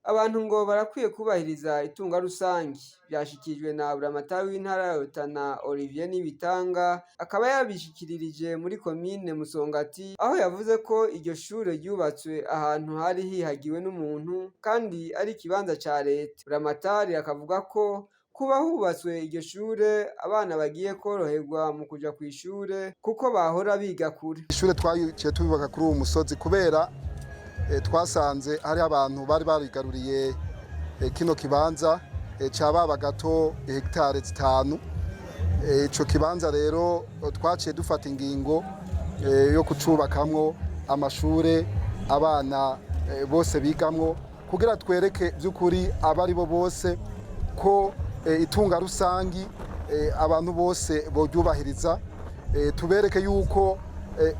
Abantu ngo barakwiye kubahiriza itunga rusangi byashikijwe na buramatari w'intara ya Rutana Olivier Nibitanga akaba yabishikiririje muri komine Musongati aho yavuze ko iryo shure ryubatswe ahantu hari hihagiwe n'umuntu kandi ari ikibanza ca leta. Buramatari akavuga ko kuba hubatswe iryo shure abana bagiye koroherwa mu kuja kw'ishure kuko bahora biga kure. Ishure twaciye tubibaka kuri uwo musozi kubera twasanze hari abantu bari barigaruriye kino kibanza cababa gato hegitare 5. Ico kibanza rero twaciye dufata ingingo yo kucubakamwo amashure abana bose bigamwo kugira twereke by'ukuri abari bo bose ko itunga rusangi abantu bose boryubahiriza, tubereke yuko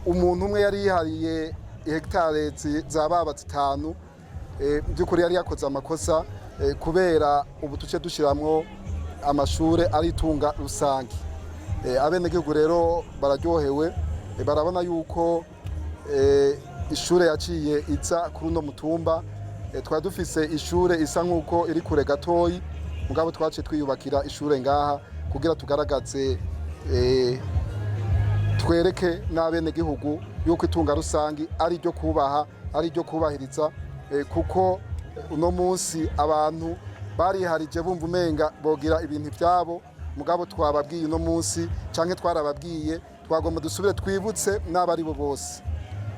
umuntu umwe yari yihariye hegitare zababa 5 by'ukuri yari yakoze amakosa kubera ubu tuce dushiramwo amashure ari itunga rusangi. Abenegihugu rero bararyohewe, barabona yuko ishure yaciye iza kuri uno mutumba. Twari dufise ishure isa nk'uko iri kure gatoyi, mugabo twaciye twiyubakira ishure ngaha kugira tugaragaze twereke n'abenegihugu yuko itunga rusangi ari ryo kubaha, ari ryo kubahiriza, kuko uno munsi abantu bariharije bumva umenga bogira ibintu byabo, mugabo twababwiye uno munsi canke twarababwiye twagomba dusubire twibutse n'abari bo bose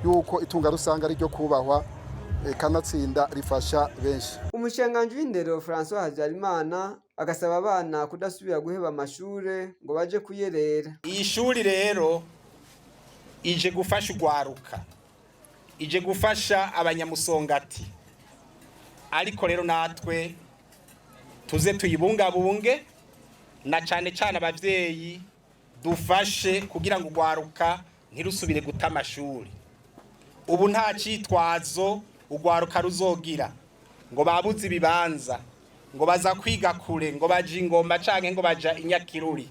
yuko itunga rusangi ari ryo kubahwa kanatsinda rifasha benshi. Umushikiranganji w'indero François Habyarimana agasaba abana kudasubira guheba amashure ngo baje kuyerera. Iyi shuri rero ije gufasha ugwaruka, ije gufasha abanyamusongati, ariko rero natwe tuze tuyibungabunge na cane cane abavyeyi dufashe kugira ngo ugwaruka ntirusubire guta amashuri. Ubu nta citwazo ugwaruka ruzogira ngo babuze ibibanza, ngo baza kwiga kure, ngo baje Ingomba canke ngo baja Inyakiruri.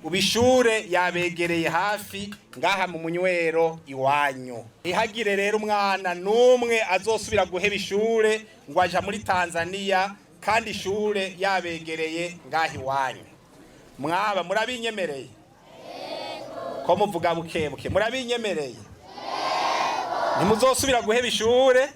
Ubishure yabegereye hafi ngaha mu Munywero iwanyu. Ihagire rero umwana numwe azosubira guheba ishure ngo aja muri Tanzania kandi ishure yabegereye ngaha iwanyu. Mwaba murabinyemereye? Ko muvuga bukebuke murabinyemereye? Nimuzosubira guheba ishure?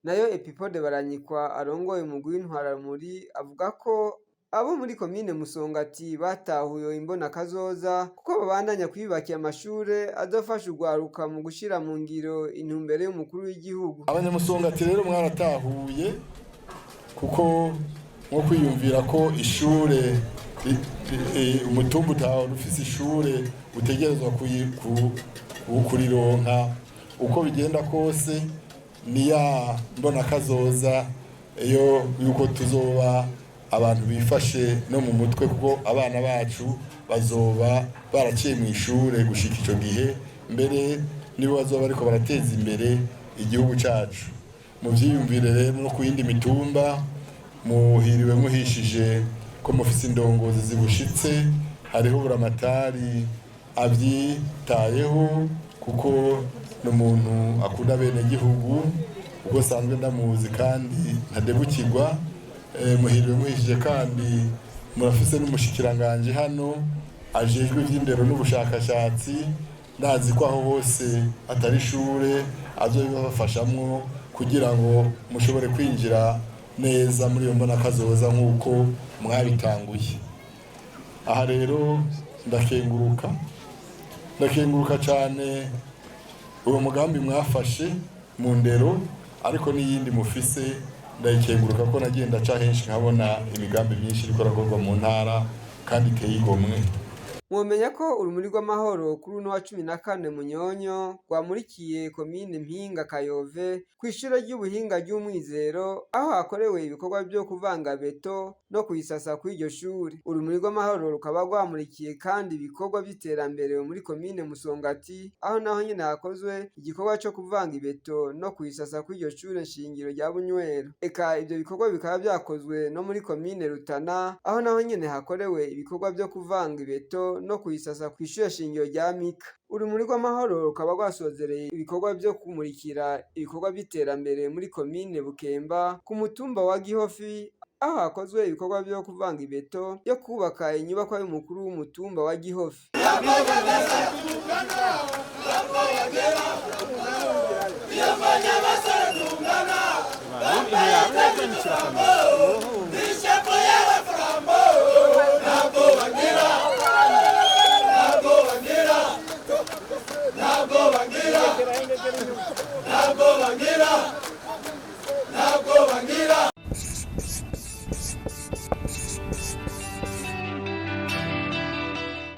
Nayo Epipode Baranyikwa arongoye umugwi w'intwaramuri avuga ko abo muri komine Musongati batahuye imbona kazoza kuko babandanya kwibakira amashure azofasha ugwaruka mu gushira mu ngiro intumbere y'umukuru w'igihugu. Abanyamusongati rero mwaratahuye kuko nko kwiyumvira ko ishure umutumba utaho rufise ishure utegerezwa kurironka uko bigenda kose, niya mbona kazoza yuko tuzoba abantu bifashe no mu mutwe, kuko abana bacu bazoba baraciye mu ishure gushika ico gihe, mbere nibo bazoba ariko barateza imbere igihugu cacu. Mu vyiyumvire rero no ku yindi mitumba muhiriwe muhishije ko mufise indongozi zibushitse, hariho buramatari avyitayeho kuko n'umuntu akunda bene gihugu ubwo sanzwe ndamuzi kandi ntadebukirwa. Muhiriwe muhishije kandi murafise n'umushikiranganje hano ajejwe ivy'indero n'ubushakashatsi, ndazi ko aho hose atari ishure azobibafashamwo kugira ngo mushobore kwinjira neza muri iyo mbona kazoza nk'uko mwabitanguye. Aha rero ndakenguruka cyane uwo mugambi mwafashe mu ndero, ariko n'iyindi mufise ndayikenguruka ko nagenda ca henshi nkabona imigambi myinshi iriko irakorwa mu ntara kandi iteye igomwe. Mwomenya ko urumuri rw'amahoro kuri uno wa 14 Munyonyo rwamurikiye komine Mpinga Kayove kw'ishure ry'ubuhinga ry'umwizero aho hakorewe ibikorwa byo kuvanga beto no kuyisasa kw'iryo shure. Urumuri rw'amahoro rukaba rwamurikiye kandi ibikorwa by'iterambere muri komine Musongati aho naho nyene hakozwe igikorwa cyo kuvanga ibeto no kuyisasa kw'iryo shure shingiro rya Bunywero. Eka ivyo bikorwa bikaba byakozwe no muri komine Rutana aho naho nyene hakorewe ibikorwa byo kuvanga ibeto no kuyisasa kw'ishure shingiro rya Mika. Urumuri rw'amahoro rukaba rwasozereye ibikorwa vyo kumurikira ibikorwa vy'iterambere muri komine Bukemba ku mutumba wa Gihofi, aho hakozwe ibikorwa vyo kuvanga ibeto yo kubaka inyubakwa y'umukuru w'umutumba wa Gihofi. Iya